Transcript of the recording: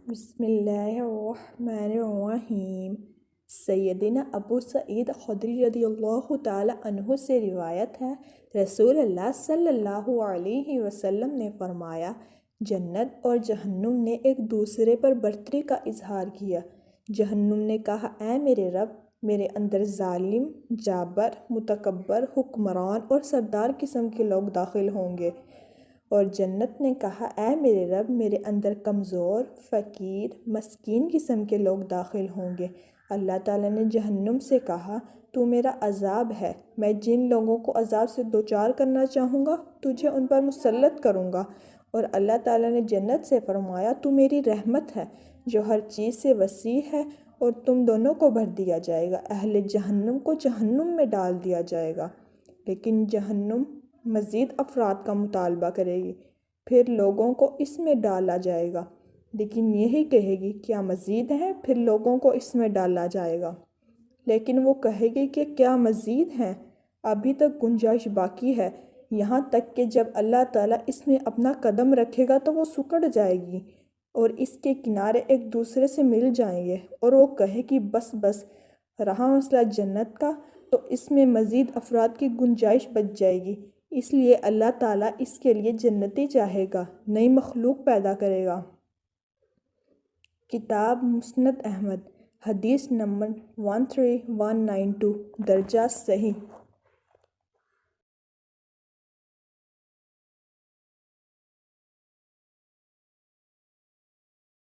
بسم اللہ الرحمن الرحیم۔ سیدنا ابو سعید خدری رضی اللہ تعالی عنہ سے روایت ہے، رسول اللہ صلی اللہ علیہ وسلم نے فرمایا، جنت اور جہنم نے ایک دوسرے پر برتری کا اظہار کیا۔ جہنم نے کہا، اے میرے رب، میرے اندر ظالم، جابر، متکبر، حکمران اور سردار قسم کے لوگ داخل ہوں گے۔ اور جنت نے کہا، اے میرے رب، میرے اندر کمزور، فقیر، مسکین قسم کے لوگ داخل ہوں گے۔ اللہ تعالیٰ نے جہنم سے کہا، تو میرا عذاب ہے، میں جن لوگوں کو عذاب سے دوچار کرنا چاہوں گا تجھے ان پر مسلط کروں گا۔ اور اللہ تعالیٰ نے جنت سے فرمایا، تو میری رحمت ہے جو ہر چیز سے وسیع ہے، اور تم دونوں کو بھر دیا جائے گا۔ اہل جہنم کو جہنم میں ڈال دیا جائے گا، لیکن جہنم مزید افراد کا مطالبہ کرے گی، پھر لوگوں کو اس میں ڈالا جائے گا، لیکن یہی کہے گی، کیا مزید ہے؟ پھر لوگوں کو اس میں ڈالا جائے گا، لیکن وہ کہے گی کہ کیا مزید ہیں؟ ابھی تک گنجائش باقی ہے، یہاں تک کہ جب اللہ تعالیٰ اس میں اپنا قدم رکھے گا تو وہ سکڑ جائے گی اور اس کے کنارے ایک دوسرے سے مل جائیں گے، اور وہ کہے گی، بس بس، رہا مسئلہ جنت کا تو اس میں مزید افراد کی گنجائش بچ جائے گی، اس لیے اللہ تعالیٰ اس کے لیے جنتی چاہے گا، نئی مخلوق پیدا کرے گا۔ کتاب مسند احمد، حدیث نمبر 13192، درجہ صحیح۔